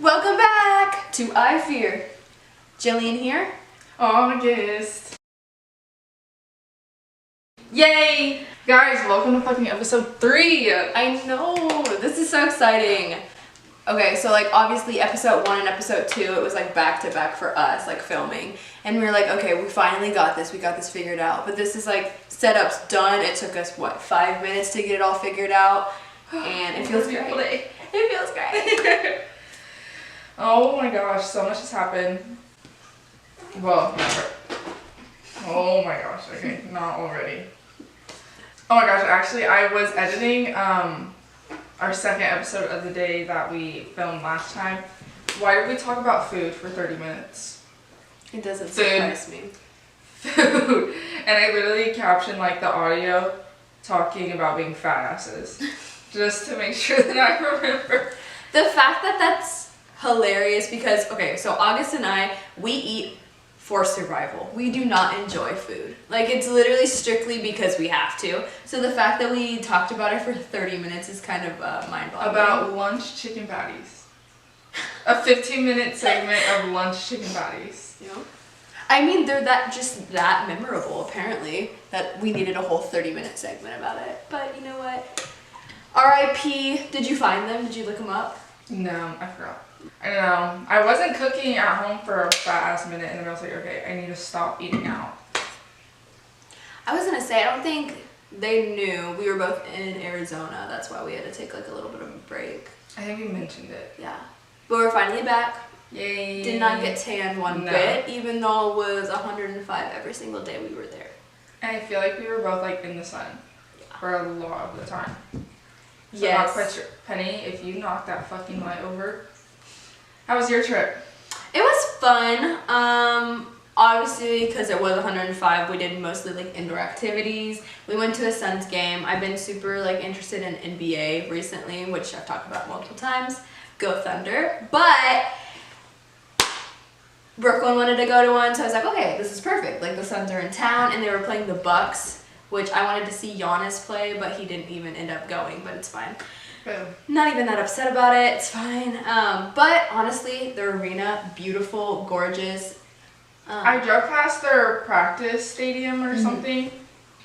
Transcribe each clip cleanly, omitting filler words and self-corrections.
Welcome back to I Fear. Jillian here. August. Yay! Guys, welcome to fucking episode 3. I know, this is so exciting. Okay, so like obviously episode 1 and episode 2, it was like back to back for us, like filming. And we were like, okay, we finally got this, we got this figured out. But this is like, setup's done. It took us, 5 minutes to get it all figured out. And it feels great. It feels great. Oh my gosh, so much has happened. Well, never. Oh my gosh, okay, not already. Oh my gosh, actually I was editing our second episode of the day that we filmed last time. Why did we talk about food for 30 minutes? It doesn't surprise me. Food. And I literally captioned like the audio talking about being fat asses. Just to make sure that I remember. The fact that that's hilarious because, okay, so August and I, we eat for survival. We do not enjoy food. Like, it's literally strictly because we have to. So the fact that we talked about it for 30 minutes is kind of mind-boggling. About lunch chicken patties. A 15-minute segment of lunch chicken patties. You know? I mean, they're just that memorable, apparently, that we needed a whole 30-minute segment about it. But you know what? R.I.P. Did you find them? Did you look them up? No, I forgot. I don't know. I wasn't cooking at home for a fat ass minute and then I was like, okay, I need to stop eating out. I was gonna say, I don't think they knew we were both in Arizona. That's why we had to take like a little bit of a break. I think we mentioned it. Yeah. But we're finally back. Yay. Did not get tan one bit, even though it was 105 every single day we were there. And I feel like we were both like in the sun for a lot of the time. So Yes. not quite sure. Penny, if you knock that fucking light over. How was your trip? It was fun. Obviously, because it was 105, we did mostly like indoor activities. We went to a Suns game. I've been super like interested in NBA recently, which I've talked about multiple times. Go Thunder. But Brooklyn wanted to go to one, so I was like, okay, this is perfect. Like the Suns are in town, and they were playing the Bucks, which I wanted to see Giannis play, but he didn't even end up going. But it's fine. Boom. Not even that upset about it. It's fine. But honestly, the arena, beautiful, gorgeous. I drove past their practice stadium or something.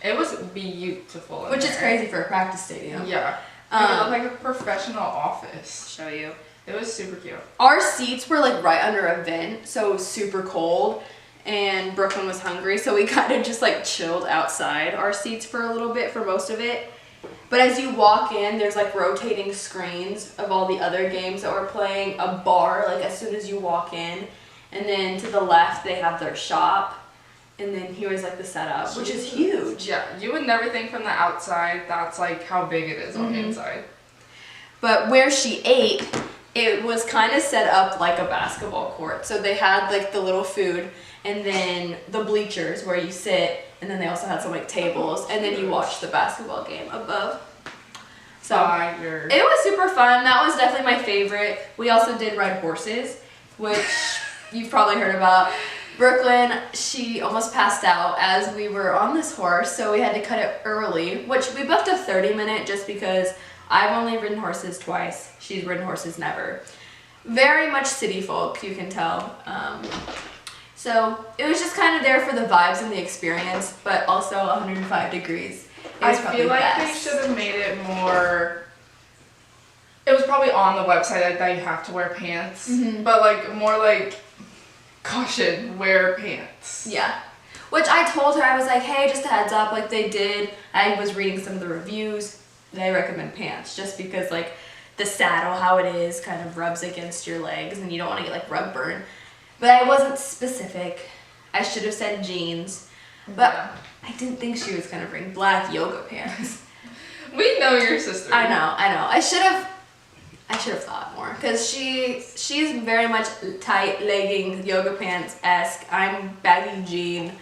It was beautiful. Which is crazy for a practice stadium. Yeah. It looked like a professional office. Show you. It was super cute. Our seats were like right under a vent, so it was super cold. And Brooklyn was hungry, so we kind of just like chilled outside our seats for a little bit for most of it. But as you walk in, there's like rotating screens of all the other games that we're playing, a bar like as soon as you walk in, and then to the left they have their shop, and then here's like the setup, which is huge. Yeah, you would never think from the outside that's like how big it is on the inside. But where she ate, it was kind of set up like a basketball court. So they had like the little food and then the bleachers where you sit, and then they also had some like tables, and then you watch the basketball game above. So it was super fun. That was definitely my favorite. We also did ride horses, which you've probably heard about. Brooklyn, she almost passed out as we were on this horse, so we had to cut it early, which we booked a 30-minute just because I've only ridden horses twice. She's ridden horses never. Very much city folk, you can tell. So it was just kind of there for the vibes and the experience, but also 105 degrees. I feel like they should have made it more. It was probably on the website that you have to wear pants, but like more like caution, wear pants. Yeah. Which I told her, I was like, hey, just a heads up, like they did. I was reading some of the reviews. They recommend pants just because like the saddle, how it is, kind of rubs against your legs and you don't want to get like rug burn. But I wasn't specific. I should have said jeans. But I didn't think she was going to bring black yoga pants. We know your sister. I know. I should have thought more because she's very much tight legging yoga pants-esque. I'm baggy jean.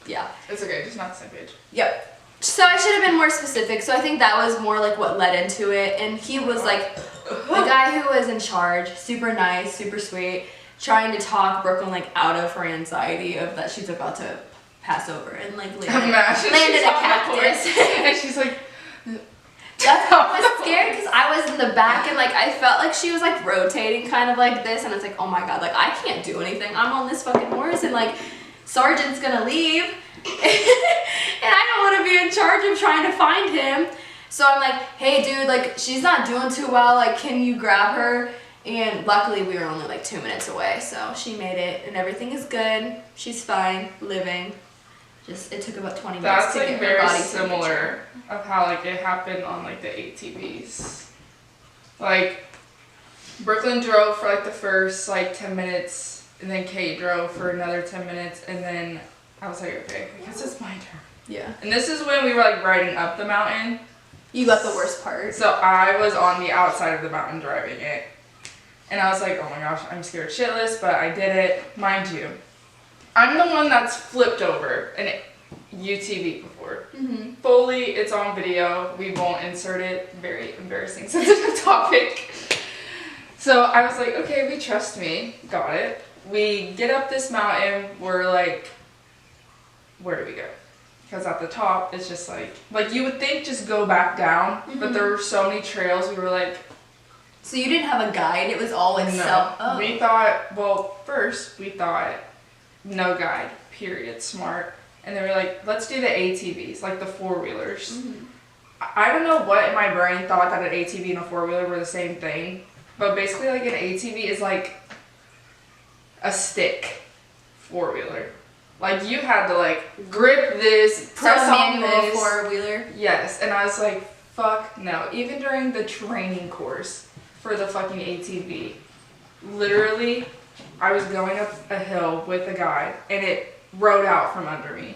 Yeah. It's okay, just not the same page. Yep. So I should have been more specific. So I think that was more like what led into it. And he was like the guy who was in charge, super nice, super sweet, trying to talk Brooklyn like out of her anxiety of that she's about to pass over and like land in a cactus. And she's like, That's why I was scared because I was in the back and like I felt like she was like rotating kind of like this and it's like, oh my god, like I can't do anything. I'm on this fucking horse and like Sergeant's gonna leave and I don't want to be in charge of trying to find him. So I'm like, hey dude, like she's not doing too well, like can you grab her? And luckily we were only like 2 minutes away, so she made it and everything is good. She's fine, living. Just it took about 20 minutes That's to like get her very body similar of how like it happened on like the ATVs. Like Brooklyn drove for like the first like 10 minutes and then Kate drove for another 10 minutes and then I was like, okay, I guess it's my turn. Yeah. And this is when we were like riding up the mountain. You got the worst part. So I was on the outside of the mountain driving it. And I was like, oh my gosh, I'm scared shitless, but I did it. Mind you, I'm the one that's flipped over an UTV before. Mm-hmm. Fully, it's on video. We won't insert it. Very embarrassing, sensitive topic. So I was like, okay, we trust me. Got it. We get up this mountain. We're like, where do we go? Because at the top, it's just like you would think just go back down, but there were so many trails. We were like, so you didn't have a guide. It was all like no. Oh. We thought, well, first we thought no guide, period, smart. And then we're like, let's do the ATVs, like the four-wheelers. Mm-hmm. I don't know what in my brain thought that an ATV and a four-wheeler were the same thing. But basically, like an ATV is like a stick four-wheeler. Like you had to like grip this, press on this. four-wheeler. Yes, and I was like, fuck no. Even during the training course for the fucking ATV, literally, I was going up a hill with a guide, and it rode out from under me.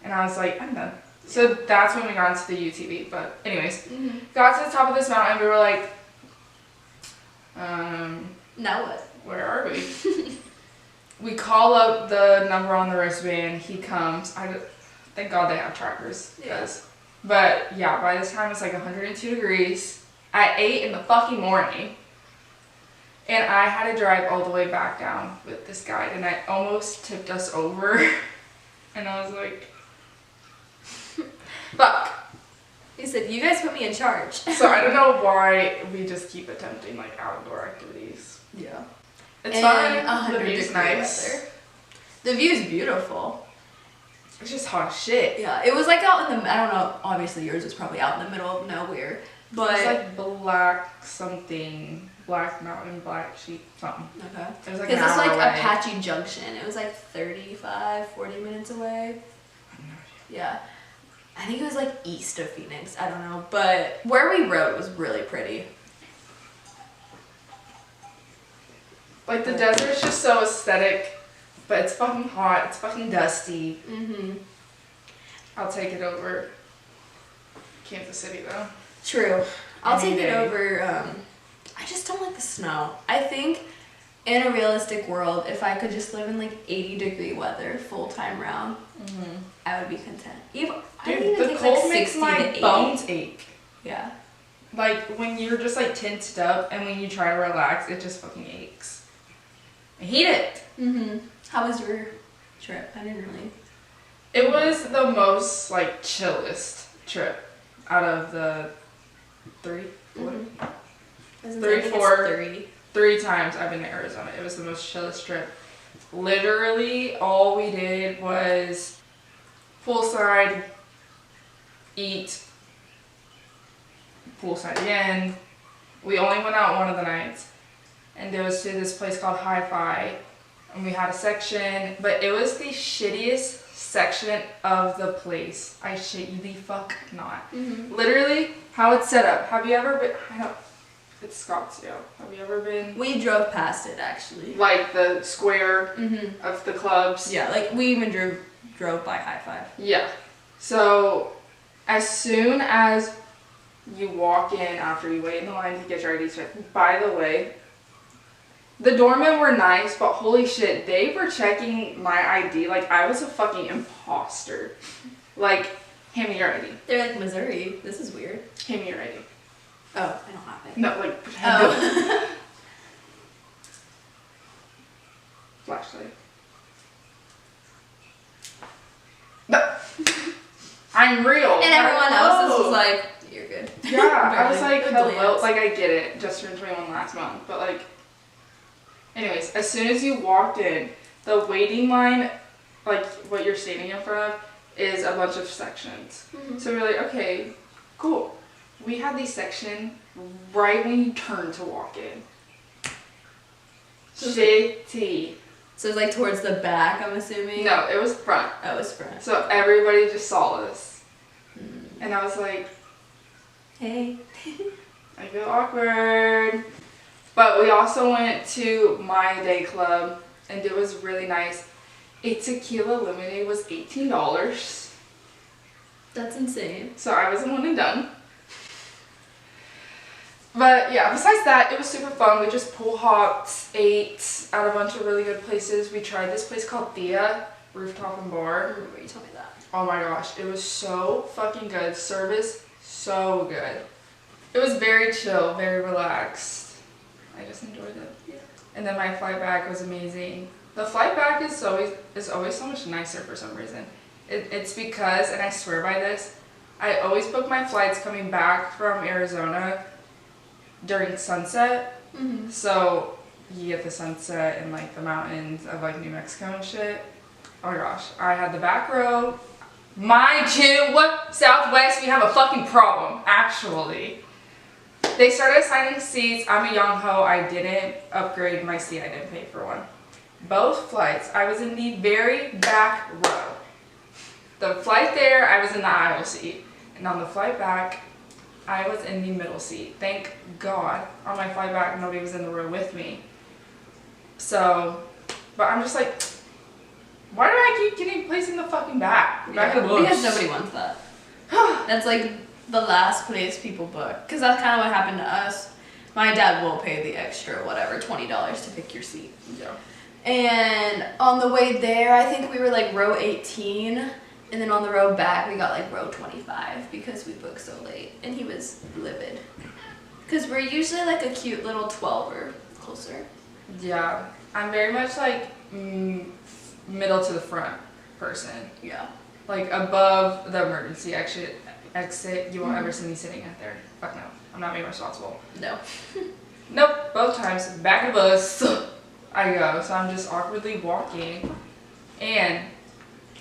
And I was like, I'm done. So that's when we got into the UTV. But anyways, got to the top of this mountain, we were like, Now what? where are we? We call up the number on the wristband. He comes. Thank God they have trackers. Yes. But yeah, by this time it's like 102 degrees at 8 in the fucking morning. And I had to drive all the way back down with this guide, and I almost tipped us over. And I was like, fuck. He said, you guys put me in charge. So I don't know why we just keep attempting like outdoor activities. Yeah. It's and fun. 100 The view's degree nice. weather. The view's beautiful. It's just hot as shit. Yeah, it was like out in the, I don't know, obviously yours was probably out in the middle of nowhere. But It's like black something, black mountain, black sheep, something. okay. It was like Because an it's hour like away. Apache Junction. It was like 35, 40 minutes away. Yeah. I think it was like east of Phoenix. I don't know. But where we rode was really pretty. Like the desert's just so aesthetic, but it's fucking hot, it's fucking dusty. Mm-hmm. I'll take it over Kansas City though. True. I'll Any take it day. over. I just don't like the snow. I think in a realistic world, if I could just live in like 80-degree weather full time round, I would be content. I Dude, don't even the think cold like makes 60 my to 80. bones ache. Yeah. Like when you're just like tensed up and when you try to relax, it just fucking aches. I hate it. Mm-hmm. How was your trip? I didn't really. It was the most like chillest trip out of the 3, 4, Mm-hmm. 3, 4, 3. 3 times I've been to Arizona. It was the most chillest trip. Literally, all we did was poolside, eat, poolside again. We only went out one of the nights, and it was to this place called Hi-Fi, and we had a section, but it was the shittiest section of the place. I shit you the fuck not. Mm-hmm. Literally, how it's set up. Have you ever been? I know it's Scottsdale. Have you ever been? We drove past it actually. Like the square Mm-hmm. of the clubs. Yeah, like we even drove by High Five. Yeah. So as soon as you walk in after you wait in the line to get your ID checked, by the way, the doormen were nice, but holy shit, they were checking my ID like I was a fucking imposter. Like, hand me your ID. They're like, Missouri, this is weird. Hand me your ID. Oh, I don't have it. No, like, pretend Oh. flashlight. No. I'm real. And everyone else Oh. was like, you're good. Yeah, I was like, Barely. hello, Glance. like I get it, just turned 21 last month, but like, anyways, as soon as you walked in, the waiting line, like what you're standing in front of, is a bunch of sections. So we're like, okay, cool. We had these section right when you turn to walk in. Shitty. So it's like towards the back, I'm assuming? No, it was front. Oh, it was front. So everybody just saw us. And I was like, hey. I feel awkward. But we also went to My Day Club, and it was really nice. A tequila lemonade was $18. That's insane. So I wasn't one and done. But yeah, besides that, it was super fun. We just pool hopped, ate at a bunch of really good places. We tried this place called Thea, rooftop and I bar. remember you told me that. Oh my gosh, it was so fucking good. Service, so good. It was very chill, very relaxed. I just enjoyed it. Yeah. And then my flight back was amazing. The flight back is always so much nicer for some reason. It's because, and I swear by this, I always book my flights coming back from Arizona during sunset. So you get the sunset in like the mountains of like New Mexico and shit. Oh my gosh, I had the back row. Mind you, what Southwest, we have a fucking problem, actually. They started assigning seats. I'm a young ho. I didn't upgrade my seat. I didn't pay for one. Both flights, I was in the very back row. The flight there, I was in the aisle seat. And on the flight back, I was in the middle seat. Thank God. On my flight back, nobody was in the row with me. So, but I'm just like, why do I keep getting placed in the fucking back? Back of the bus. Because nobody wants that. That's like the last place people book. Because that's kind of what happened to us. My dad will pay the extra, whatever, $20 to pick your seat. Yeah. And on the way there, I think we were like row 18. And then on the row back, we got like row 25 because we booked so late. And he was livid. Because we're usually like a cute little 12 or closer. Yeah. I'm very much like middle to the front person. Yeah. Like above the emergency exit, you won't ever see me sitting out there. Fuck no. I'm not being responsible. No. Nope. Both times. Back of the bus. I go. So I'm just awkwardly walking. And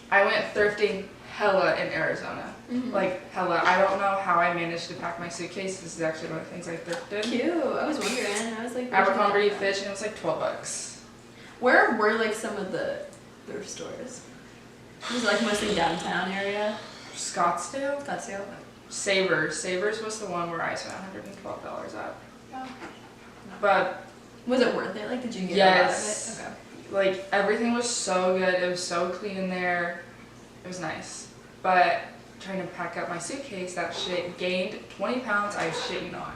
I went thrifting hella in Arizona. Like hella. I don't know how I managed to pack my suitcase. This is actually one of the things I thrifted. Cute. I was wondering. I was like, Abercrombie Fitch, and it was like $12. where were like some of the thrift stores? Was it like mostly downtown area? Scottsdale? Scottsdale. Savers. Savers was the one where I spent $112 at. Oh. But Was it worth it? Like, did you get yes. a lot of it? Like everything was so good. It was so clean in there. It was nice. But trying to pack up my suitcase, that shit gained 20 pounds. I shit you not.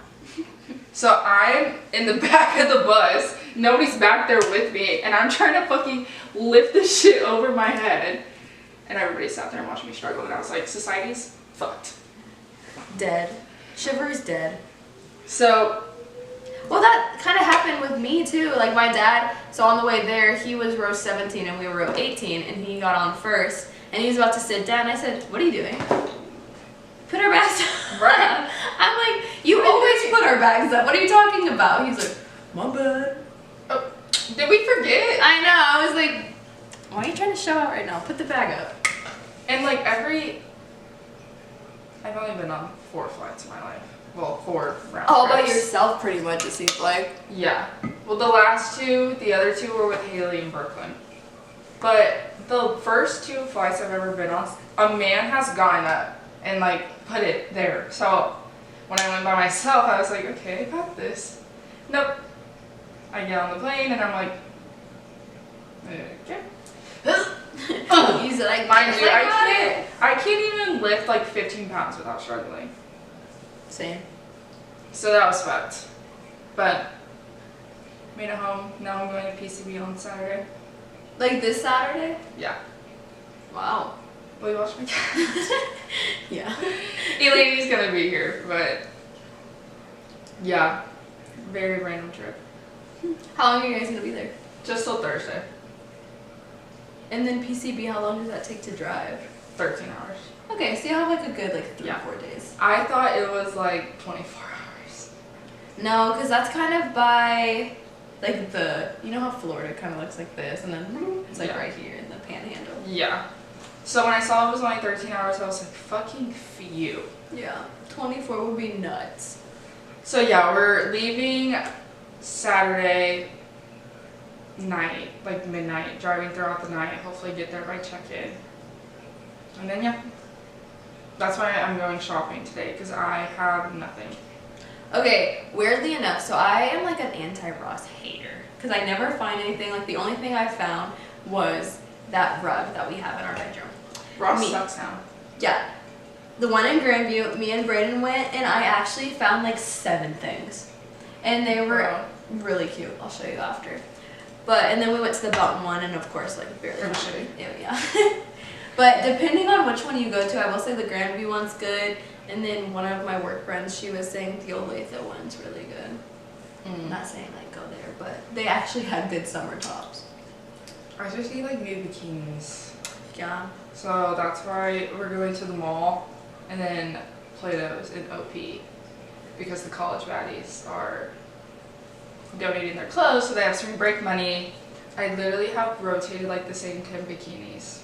So I'm in the back of the bus. Nobody's back there with me, and I'm trying to fucking lift this shit over my head. And everybody sat there and watched me struggle. And I was like, society's fucked. Dead. Shiver's dead. So Well, that kind of happened with me too. Like my dad, so on the way there, he was row 17 and we were row 18, and he got on first, and he was about to sit down. I said, "What are you doing?" Put our bags down. Right. I'm like, you always put our bags up. What are you talking about? He's like, my bad. oh, did we forget? I know. I was like, why are you trying to show out right now? Put the bag up. And like I've only been on 4 flights in my life. Well, 4 round All by trips. yourself, pretty much, it seems like. Yeah. Well, the other two were with Haley in Brooklyn. But the first 2 flights I've ever been on, a man has gone up and like put it there. So when I went by myself, I was like, okay, I got this. Nope. I get on the plane and I'm like, okay. He's like, Mind you, I can't even lift like 15 pounds without struggling. Same. So that was fucked. But made it home. Now I'm going to PCB on Saturday. Like this Saturday? Yeah. Wow. Will you watch my cat? Yeah. Elaine's gonna be here, but yeah. Very random trip. How long are you guys gonna be there? Just till Thursday. And then PCB, how long does that take to drive? 13 hours. Okay, so you have like a good like 3 or Yeah. 4 days. I thought it was like 24 hours. No, because that's kind of by like you know how Florida kind of looks like this, and then it's like Yeah. right here in the panhandle. Yeah. So when I saw it was only 13 hours, I was like, fucking phew. Yeah, 24 would be nuts. So yeah, we're leaving Saturday night, like midnight, driving throughout the night, hopefully get there by check-in. And then yeah, that's why I'm going shopping today, because I have nothing. Okay, weirdly enough, so I am like an anti-Ross hater because I never find anything. Like the only thing I found was that rug that we have in our bedroom. Ross sucks now. Yeah, the one in Grandview, me and Brayden went, and I actually found like 7 things, and they were really cute. I'll show you after. And then we went to the Belton one, and of course, like barely. Yeah. But depending on which one you go to, I will say the Grandview one's good, and then one of my work friends, she was saying the Olathe one's really good. I'm not saying like go there, but they actually had good summer tops. I just need like new bikinis. Yeah. So that's why we're going to the mall and then Plato's in OP because the college baddies are donating their clothes, so they have spring break money. I literally have rotated like the same 10 bikinis.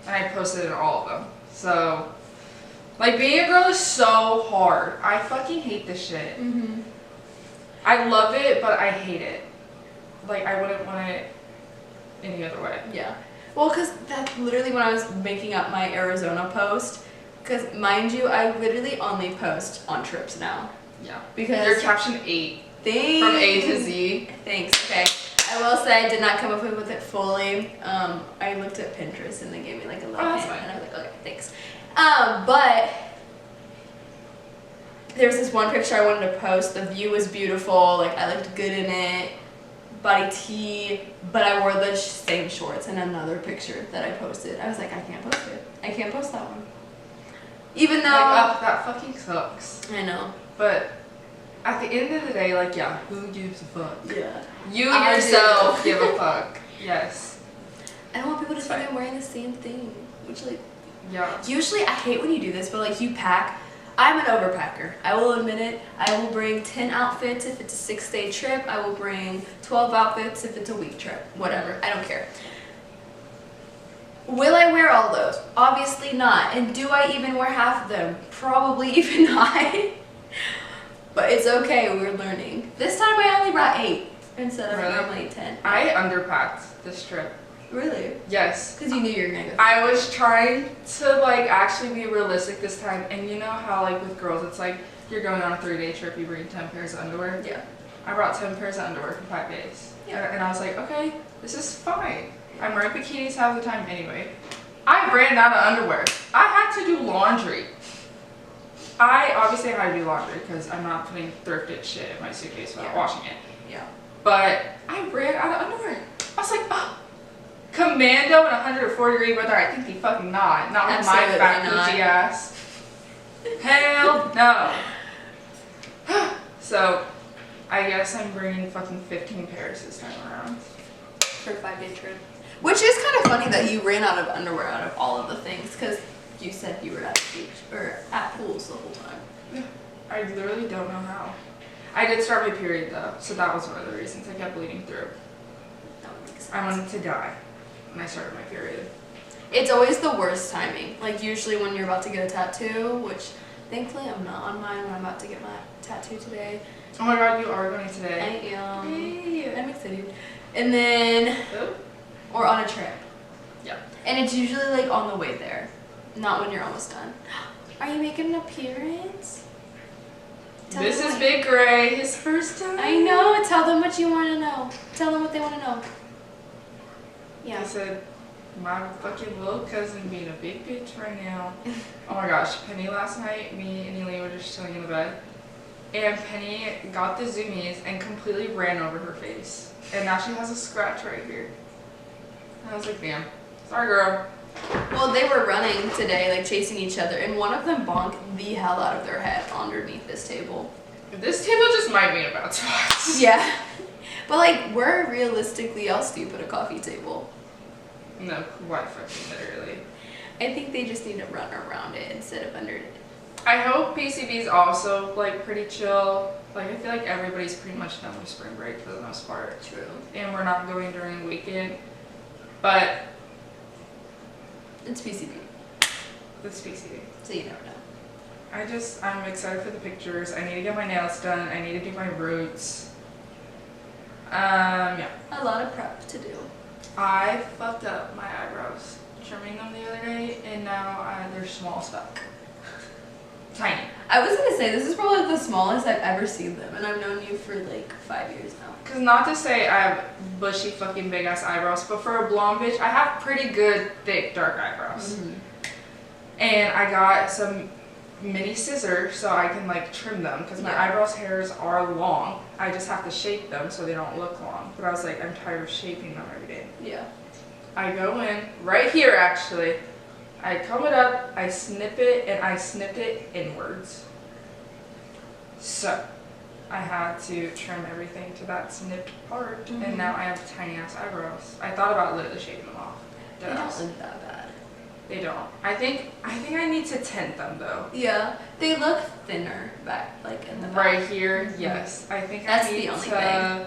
And I posted in all of them. So, like being a girl is so hard. I fucking hate this shit. I love it, but I hate it. Like I wouldn't want it any other way. Yeah. Well, because that's literally when I was making up my Arizona post. Because mind you, I literally only post on trips now. Yeah. Because your caption 8. Thanks. From A to Z. Thanks. Okay. I will say I did not come up with it fully. I looked at Pinterest and they gave me like a little hint, and I was like, okay, thanks. But there's this one picture I wanted to post. The view was beautiful. Like I looked good in it. Body tee, but I wore the same shorts in another picture that I posted. I was like, I can't post it. I can't post that one. Even though like, that fucking sucks. I know. But at the end of the day, like, yeah, who gives a fuck? Yeah. You yourself give a fuck. Yes. I don't want people to think I'm wearing the same thing. Which, like, yeah. Usually, I hate when you do this, but like, you pack. I'm an overpacker. I will admit it. I will bring 10 outfits if it's a 6-day trip. I will bring 12 outfits if it's a week trip. Whatever. I don't care. Will I wear all those? Obviously not. And do I even wear half of them? Probably even not. But it's okay, we're learning. This time I only brought 8 instead of normally 10. I underpacked this trip. Really? Yes. Because you knew you were gonna go. I was trying to like actually be realistic this time, and you know how like with girls it's like you're going on a 3-day trip, you bring 10 pairs of underwear. Yeah. I brought 10 pairs of underwear for 5 days. Yeah. And I was like, okay, this is fine. I'm wearing bikinis half the time anyway. I ran out of underwear. I had to do laundry. I obviously had to do laundry because I'm not putting thrifted shit in my suitcase without washing it. Yeah. But I ran out of underwear. I was like, oh, commando in 104-degree weather? I think you fucking not. Not with my fat Gucci ass. Hell no. So, I guess I'm bringing fucking 15 pairs this time around. For a 5-day trip. Which is kind of funny that you ran out of underwear out of all of the things, because you said you were at the beach, or at pools the whole time. Yeah. I literally don't know how. I did start my period though, so that was one of the reasons I kept bleeding through. That would make sense. I wanted to die when I started my period. It's always the worst timing. Like usually when you're about to get a tattoo, which thankfully I'm not on mine when I'm about to get my tattoo today. Oh my god, you are going I today. am. Yay. I'm excited. And then, or on a trip. Yeah. And it's usually like on the way there, not when you're almost done. Are you making an appearance? This is Big Gray, his first time. I know. Tell them what you want to know. Tell them what they want to know. Yeah. I said, my fucking little cousin being a big bitch right now. Oh my gosh, Penny last night, me and Elaine were just chilling in the bed. And Penny got the zoomies and completely ran over her face. And now she has a scratch right here. And I was like, damn. Sorry, girl. Well, they were running today, like chasing each other, and one of them bonked the hell out of their head underneath this table. This table just might be about spots. Yeah. But like, where realistically else do you put a coffee table? No, quite fucking literally. I think they just need to run around it instead of under it. I hope PCB is also like pretty chill. Like I feel like everybody's pretty much done with spring break for the most part. True. And we're not going during the weekend. But It's PCB, it's PCB. so you never know. I'm excited for the pictures. I need to get my nails done. I need to do my roots. Yeah. A lot of prep to do. I fucked up my eyebrows trimming them the other day, and now they're small stuck. Tiny. I was gonna say, this is probably the smallest I've ever seen them, and I've known you for like 5 years now. Cause not to say I have bushy fucking big ass eyebrows, but for a blonde bitch, I have pretty good thick dark eyebrows. Mm-hmm. And I got some mini scissors so I can like trim them because my eyebrows hairs are long. I just have to shape them so they don't look long. But I was like, I'm tired of shaping them every day. Yeah. I go in right here actually. I comb it up, I snip it, and I snipped it inwards. So I had to trim everything to that snipped part, and now I have tiny ass eyebrows. I thought about literally shaving them off. They don't look that bad. They don't. I think I need to tint them though. Yeah, they look thinner back, like in the back. Right here, yes. I think That's I need the only to. thing.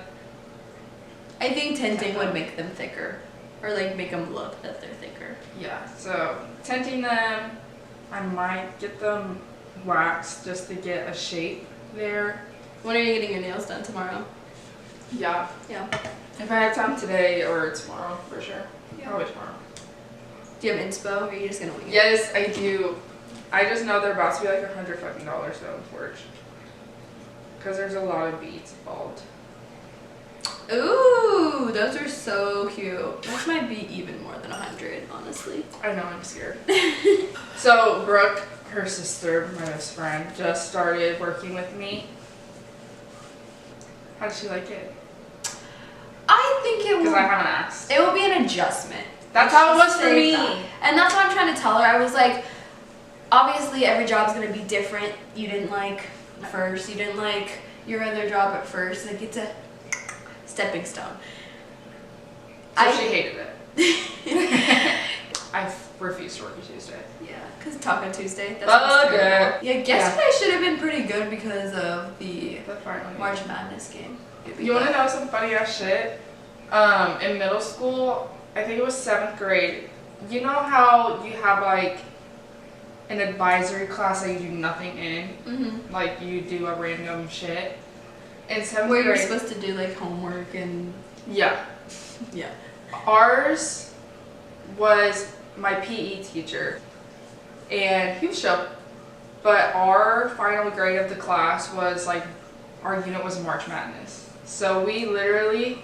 I think tinting Tint would them. make them thicker, or like make them look that they're thicker. Yeah. So tinting them, I might get them waxed just to get a shape there. When are you getting your nails done tomorrow? Yeah. Yeah. If I have time today or tomorrow, for sure. Yeah. Probably tomorrow. Do you have inspo, or are you just gonna wing it? Yes, I do. I just know they're about to be like $100 fucking though in Forge. Because there's a lot of beads involved. Ooh, those are so cute. Those might be even more than 100, honestly. I know, I'm scared. So Brooke, her sister, my best friend, just started working with me. How does she like it? I think it Because will. I haven't asked. It will be an adjustment. That's how it was for Say me. that. And that's what I'm trying to tell her. I was like, obviously every job's gonna be different. You didn't like first. You didn't like your other job at first. Like it's a stepping stone. So she hated it. I refused to work a Tuesday. Yeah, because Taco Tuesday. That's Oh, what's terrible. good. Yeah, yesterday should have been pretty good because of the But finally. March Madness game. You want to know some funny ass shit? In middle school, I think it was 7th grade. You know how you have like an advisory class that you do nothing in? Mm-hmm. Like you do a random shit. In 7th Where you're grade. supposed to do like homework and Yeah. yeah. Ours was my PE teacher. And he was chill. But our final grade of the class was like, our unit was March Madness. So we literally,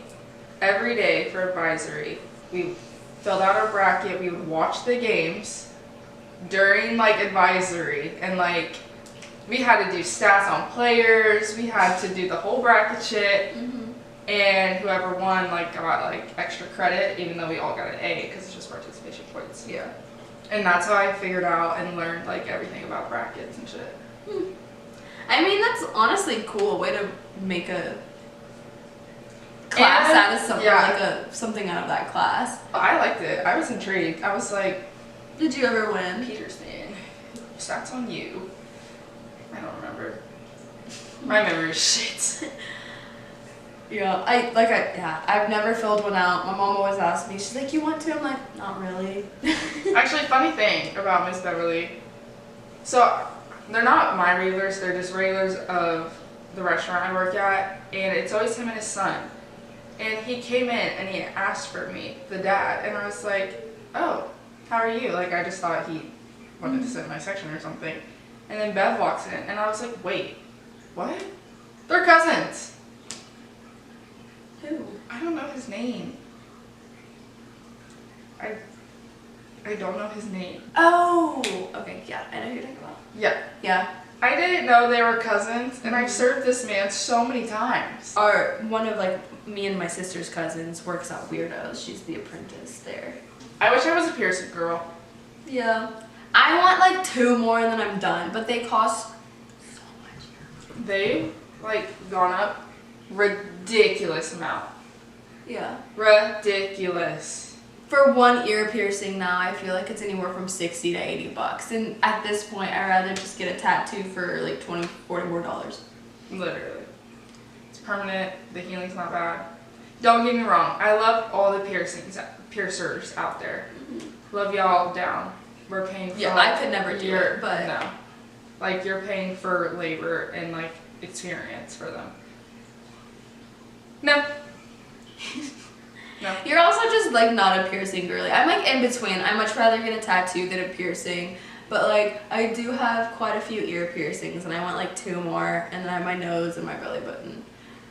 every day for advisory, we filled out our bracket, we would watch the games during like advisory, and like we had to do stats on players, we had to do the whole bracket shit, and whoever won like got like extra credit, even though we all got an A because it's just participation points. Yeah. And that's how I figured out and learned like everything about brackets and shit. I mean, that's honestly a cool way to make a class And- out of something, yeah. like something out of that class. I liked it. I was intrigued. I was like, Did you ever win? Peterson, stats on you. I don't remember. My memory is shit. Yeah, I've never filled one out. My mom always asks me, she's like, you want to? I'm like, not really. Actually, funny thing about Miss Beverly. So, they're not my regulars, they're just regulars of the restaurant I work at, and it's always him and his son. And he came in and he asked for me, the dad, and I was like, oh, how are you? Like, I just thought he wanted to sit in my section or something. And then Bev walks in, and I was like, wait, what? They're cousins. Who? I don't know his name. I don't know his name. Oh, okay, yeah, I know who you're talking about. Yeah. Yeah. I didn't know they were cousins, and I've served this man so many times. One of like me and my sister's cousins works at Weirdos. She's the apprentice there. I wish I was a Pearson girl. Yeah. I want like 2 more and then I'm done, but they cost so much. They've like gone up ridiculous amount. Yeah. Ridiculous. For one ear piercing now, I feel like it's anywhere from $60 to $80. And at this point, I'd rather just get a tattoo for like $20, $40 more. Literally. It's permanent. The healing's not bad. Don't get me wrong. I love all the piercers out there. Mm-hmm. Love y'all down. We're paying for I could never do it, but no. Like you're paying for labor and like experience for them. No. No. You're also just like not a piercing girly. I'm like in between. I much rather get a tattoo than a piercing. But like I do have quite a few ear piercings, and I want like 2 more, and then I have my nose and my belly button.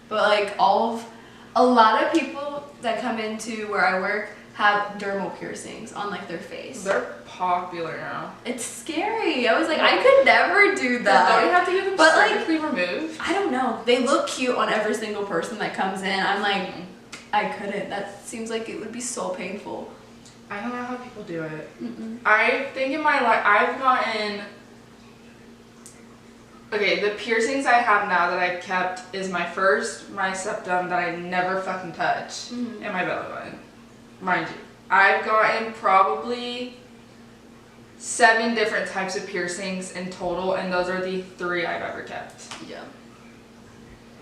But like a lot of people that come into where I work have dermal piercings on like their face. They're popular now. It's scary. I was like, I could never do that. Don't you have to get them surgically removed? I don't know. They look cute on every single person that comes in. I'm like, I couldn't. That seems like it would be so painful. I don't know how people do it. Mm-mm. I think in my life, I've gotten... Okay, the piercings I have now that I kept is my first, my septum that I never fucking touch, and my belly button. Mind you, I've gotten probably 7 different types of piercings in total, and those are the 3 I've ever kept. Yeah.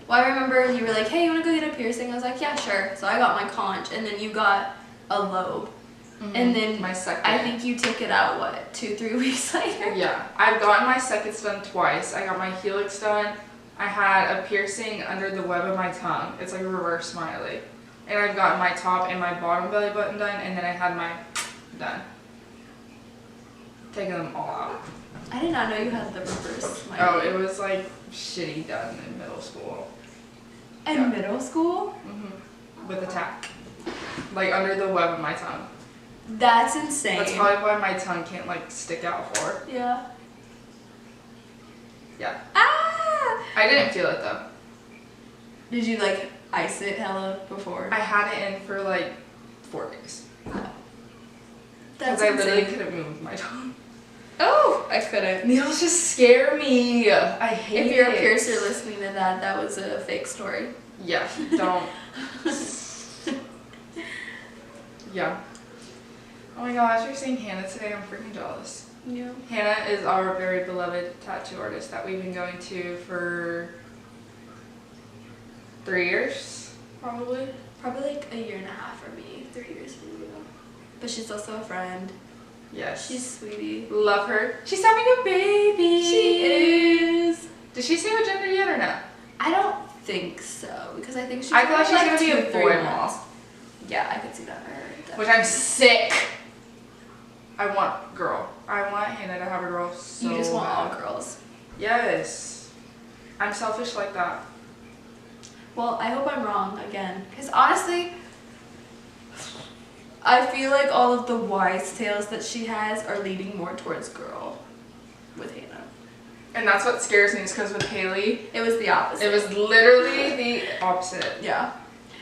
Well, I remember you were like, hey, you want to go get a piercing? I was like, yeah, sure. So I got my conch, and then you got a lobe. Mm-hmm. And then my second. I think you took it out, what, 2-3 weeks later? Yeah. I've gotten my seconds done twice. I got my helix done. I had a piercing under the web of my tongue. It's like a reverse smiley. And I've gotten my top and my bottom belly button done, and then I had my done. Taking them all out. I did not know you had the reverse smiley. Oh, it was like shitty done in middle school. In middle school? Mm-hmm. With a tack. Like under the web of my tongue. That's insane. That's probably why my tongue can't like stick out for. Yeah. Yeah. Ah! I didn't feel it though. Did you like ice it hella before? I had it in for like 4 days. That's Because I literally couldn't move my tongue. Oh, I couldn't. Needles just scare me. I hate it. If you're a piercer listening to that, that was a fake story. Yeah, don't. Yeah. Oh my gosh, you're seeing Hannah today. I'm freaking jealous. Yeah. Hannah is our very beloved tattoo artist that we've been going to for 3 years, probably. Probably like 1.5 years for me, 3 years for you. But she's also a friend. Yes. She's sweetie. Love her. She's having a baby. She is. Did she say what gender yet or no? I don't think so, because I think she's I thought she's like gonna be a 2-3 boy months. mom. Yeah, I could see that for her. Which I'm sick. I want girl. I want Hannah to have a girl so You just want bad. all girls. Yes. I'm selfish like that. Well, I hope I'm wrong again, because honestly, I feel like all of the wise tales that she has are leading more towards girl with Hannah. And that's what scares me, is because with Haley, It was the opposite. it was literally the opposite. Yeah.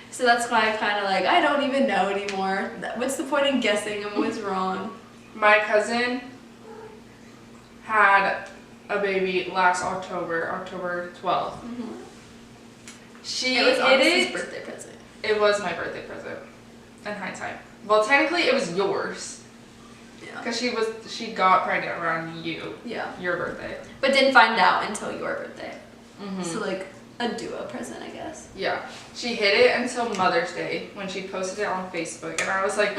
So that's why I kind of like, I don't even know anymore. What's the point in guessing? I'm always wrong. My cousin had a baby last October 12th. Mm-hmm. She It was hid August's it. birthday present. It was my birthday present. In hindsight. Well, technically it was yours. Yeah. Because she got pregnant around you. Yeah. Your birthday. But didn't find out until your birthday. Mm-hmm. So like a duo present, I guess. Yeah. She hid it until Mother's Day when she posted it on Facebook. And I was like,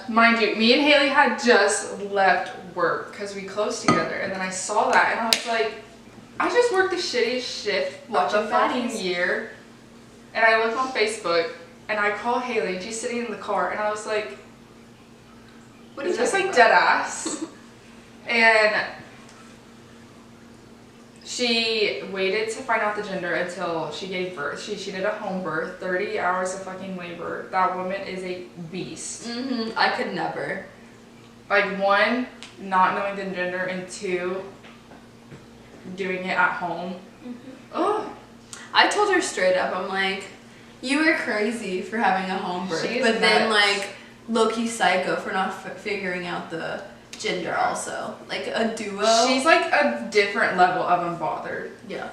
mind you, me and Haley had just left work because we closed together. And then I saw that and I was like, I just worked the shittiest shift of Watching the fucking baddies. year. And I look on Facebook and I call Haley and she's sitting in the car and I was like, What is you this talking like about? dead ass? And she waited to find out the gender until she gave birth. She did a home birth, 30 hours of fucking labor. That woman is a beast. Mm-hmm. I could never. Like 1, not knowing the gender, and 2, doing it at home. Mm-hmm. Oh, I told her straight up, I'm like, you were crazy for having a home birth, She is but then nuts. like low-key psycho for not figuring out the gender also. Like a duo. she's like a different level of unbothered. Yeah.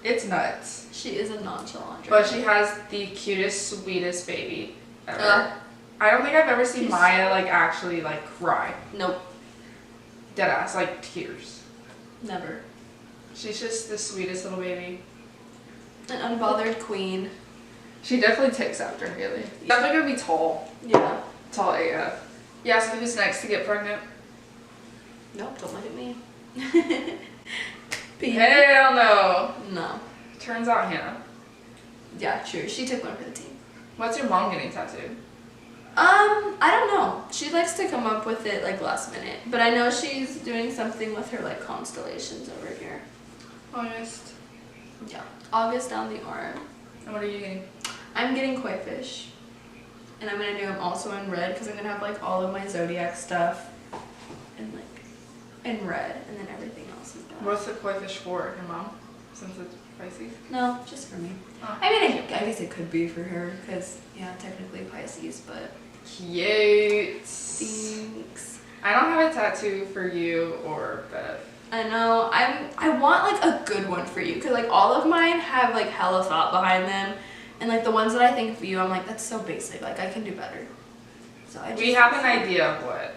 It's nuts. She is a nonchalant. But she has the cutest, sweetest baby ever. I don't think I've ever seen She's Maya like actually like cry. Nope, Deadass, like tears. never. She's just the sweetest little baby. An unbothered queen. She definitely takes after Haley. Definitely gonna be tall. Yeah. Tall AF. Yeah, so who's next to get pregnant? Nope, don't look at me. Pete. Hell no. No. Turns out Hannah. Yeah, true. She took one for the team. What's your mom getting tattooed? I don't know. She likes to come up with it like last minute, but I know she's doing something with her like constellations over here. August. Yeah, August down the arm. And what are you getting? I'm getting koi fish, and I'm gonna do them also in red because I'm gonna have like all of my zodiac stuff in like in red, and then everything else is black. What's the koi fish for? Your mom? Since it's Pisces? No, just for me. Oh. I mean, I guess it could be for her because yeah, technically Pisces, but Cute. thanks. I don't have a tattoo for you or Beth. I know. I want like a good one for you because like all of mine have like hella thought behind them, and like the ones that I think for you, I'm like that's so basic. Like I can do better. So I just We have an idea of what.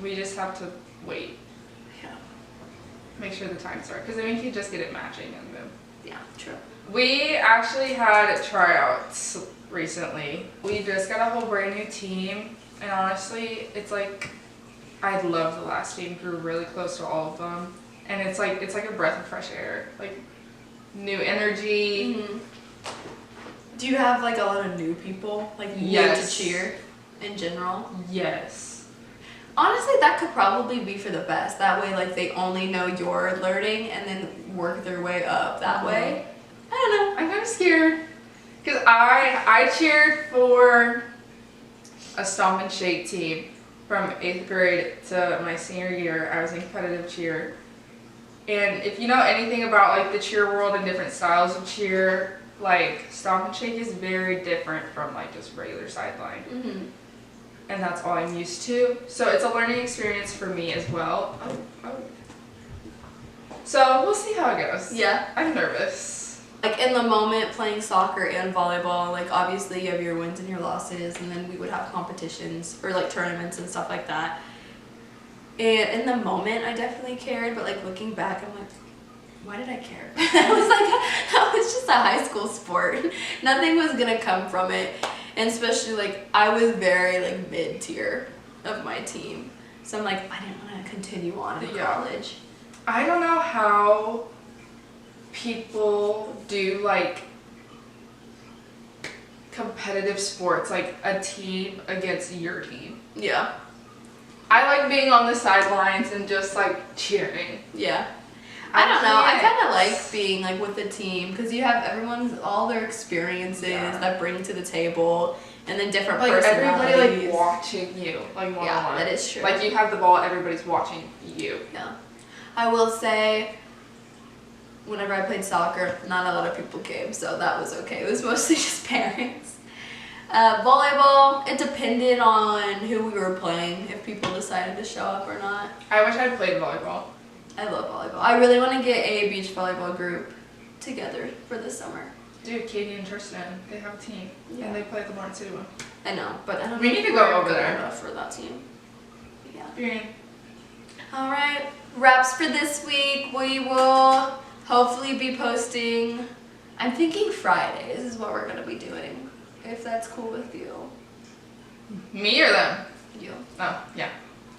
We just have to wait. Yeah. Make sure the time's right. Because then we can just get it matching and boom. Yeah. True. We actually had tryouts recently. We just got a whole brand new team, and honestly, it's like I love the last team. Grew really close to all of them, and it's like a breath of fresh air, like new energy. Mm-hmm. Do you have like a lot of new people like new Yes. to cheer in general? Yes. Honestly, that could probably be for the best. That way, like they only know you're learning and then work their way up that way. I don't know. I'm kind of scared because I cheered for a Stomp and Shake team from 8th grade to my senior year. I was in competitive cheer, and if you know anything about like the cheer world and different styles of cheer, like Stomp and Shake is very different from like just regular sideline. Mm-hmm. And that's all I'm used to. So it's a learning experience for me as well. Oh. So we'll see how it goes. Yeah. I'm nervous. Like in the moment playing soccer and volleyball, like obviously you have your wins and your losses, and then we would have competitions or like tournaments and stuff like that. And in the moment I definitely cared, but like looking back I'm like, why did I care? That was just a high school sport. Nothing was gonna come from it. And especially like I was very like mid-tier of my team. So I'm like, I didn't want to continue on in college. I don't know how people do like competitive sports, like a team against your team. Yeah. I like being on the sidelines and just like cheering. Yeah. I don't know. I kind of like being like with the team because you have everyone's all their experiences that bring to the table, and then different like personalities. everybody like watching you, like one on one. That is true. Like you have the ball, everybody's watching you. Yeah. I will say, whenever I played soccer, not a lot of people came, so that was okay. It was mostly just parents. Volleyball, it depended on who we were playing, if people decided to show up or not. I wish I'd played volleyball. I love volleyball. I really want to get a beach volleyball group together for this summer. Dude, Katie and Tristan, they have a team, and they play at the Lawrence City one. I know, but I don't We know need if to we're go over good there. enough for that team. Yeah. Period. All right, wraps for this week. We will hopefully be posting. I'm thinking Fridays is what we're gonna be doing, if that's cool with you. Me or them? You. Oh, yeah.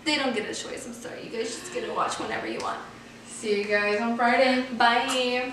They don't get a choice. I'm sorry. You guys just get to watch whenever you want. See you guys on Friday. Bye.